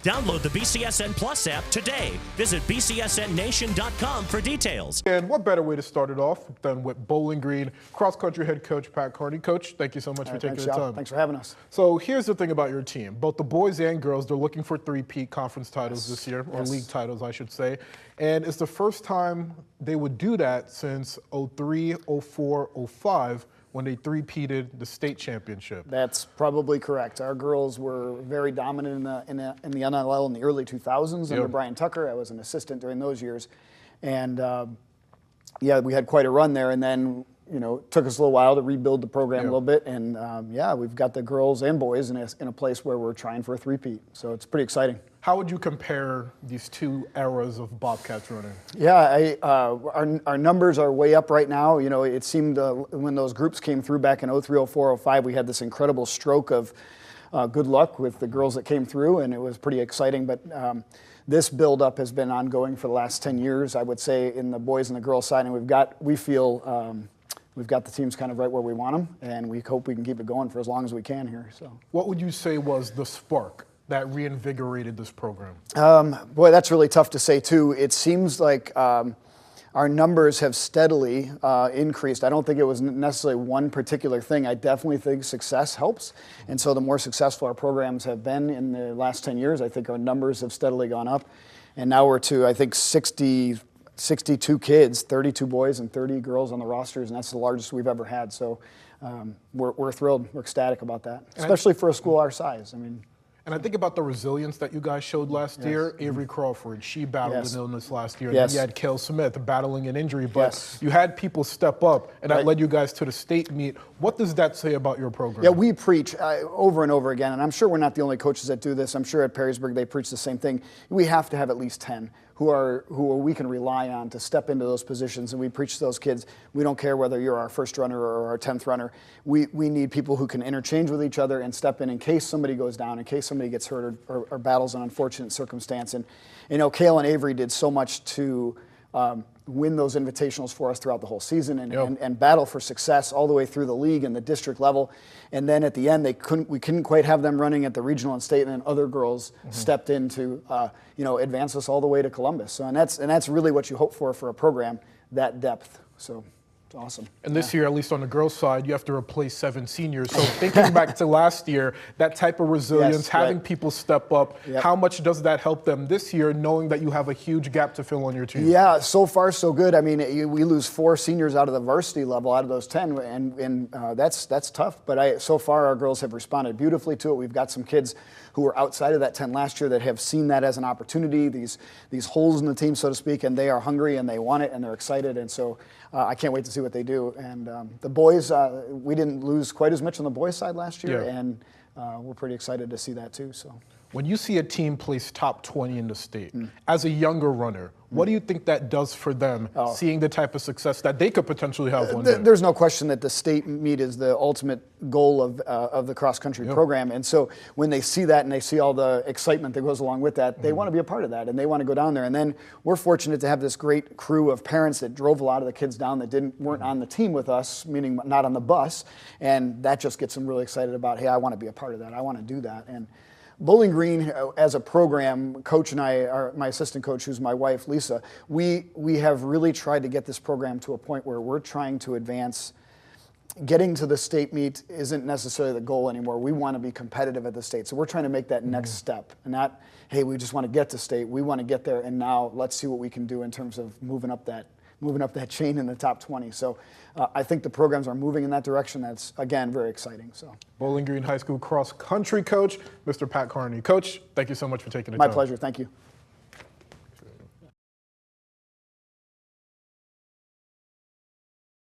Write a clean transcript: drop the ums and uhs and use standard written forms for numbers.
Download the BCSN Plus app today. Visit bcsnnation.com for details. And what better way to start it off than with Bowling Green cross-country head coach Pat Carney. Coach, thank you so much for taking the time. Thanks for having us. So here's the thing about your team. Both the boys and girls, they're looking for three-peat conference titles this year, or league titles, I should say. And it's the first time they would do that since 03, 04, 05, when they three-peated the state championship. That's probably correct. Our girls were very dominant in the NLL in the early 2000s under Brian Tucker. I was an assistant during those years. And yeah, we had quite a run there. And then, you know, it took us a little while to rebuild the program a little bit. And yeah, we've got the girls and boys in a place where we're trying for a three-peat. So it's pretty exciting. How would you compare these two eras of Bobcats running? Yeah, our numbers are way up right now. You know, it seemed when those groups came through back in 03, 04, 05, we had this incredible stroke of good luck with the girls that came through, and it was pretty exciting. But this build-up has been ongoing for the last 10 years, I would say, in the boys and the girls side, and we feel we've got the teams kind of right where we want them, and we hope we can keep it going for as long as we can here. So, what would you say was the spark that reinvigorated this program? Boy, that's really tough to say too. It seems like our numbers have steadily increased. I don't think it was necessarily one particular thing. I definitely think success helps. And so the more successful our programs have been in the last 10 years, I think our numbers have steadily gone up. And now we're to, I think, 62 kids, 32 boys and 30 girls on the rosters, and that's the largest we've ever had. So we're thrilled, we're ecstatic about that, especially for a school our size. I mean, and I think about the resilience that you guys showed last year. Avery Crawford, she battled an illness last year. And then you had Kale Smith battling an injury, but you had people step up, and that led you guys to the state meet. What does that say about your program? Yeah, we preach over and over again, and I'm sure we're not the only coaches that do this. I'm sure at Perrysburg they preach the same thing. We have to have at least 10 who we can rely on to step into those positions, and we preach to those kids. We don't care whether you're our first runner or our 10th runner. We need people who can interchange with each other and step in case somebody goes down, in case somebody gets hurt or battles an unfortunate circumstance. And you know, Kale and Avery did so much to win those invitationals for us throughout the whole season and battle for success all the way through the league and the district level. And then at the end, we couldn't quite have them running at the regional and state, and then other girls stepped in to advance us all the way to Columbus. So and that's really what you hope for a program, that depth. So it's awesome. And this year, at least on the girls' side, you have to replace 7 seniors. So thinking back to last year, that type of resilience, having people step up, how much does that help them this year, knowing that you have a huge gap to fill on your team? Yeah, so far so good. I mean, we lose 4 seniors out of the varsity level out of those 10, and that's tough. But so far our girls have responded beautifully to it. We've got some kids who were outside of that 10 last year that have seen that as an opportunity, these holes in the team, so to speak, and they are hungry and they want it and they're excited. And so I can't wait to see what they do. And the boys, we didn't lose quite as much on the boys' side last year, and we're pretty excited to see that too. So, when you see a team place top 20 in the state, as a younger runner, what do you think that does for them, seeing the type of success that they could potentially have one day? There's no question that the state meet is the ultimate goal of the cross-country program. And so when they see that and they see all the excitement that goes along with that, they want to be a part of that and they want to go down there. And then we're fortunate to have this great crew of parents that drove a lot of the kids down that weren't on the team with us, meaning not on the bus. And that just gets them really excited about, hey, I want to be a part of that. I want to do that. And Bowling Green, as a program, Coach and I, my assistant coach, who's my wife, Lisa, we have really tried to get this program to a point where we're trying to advance. Getting to the state meet isn't necessarily the goal anymore. We want to be competitive at the state. So we're trying to make that next step. And not, hey, we just want to get to state. We want to get there, and now let's see what we can do in terms of moving up that chain in the top 20. So I think the programs are moving in that direction. That's, again, very exciting. So, Bowling Green High School cross-country coach, Mr. Pat Carney. Coach, thank you so much for taking the time. My pleasure. Thank you.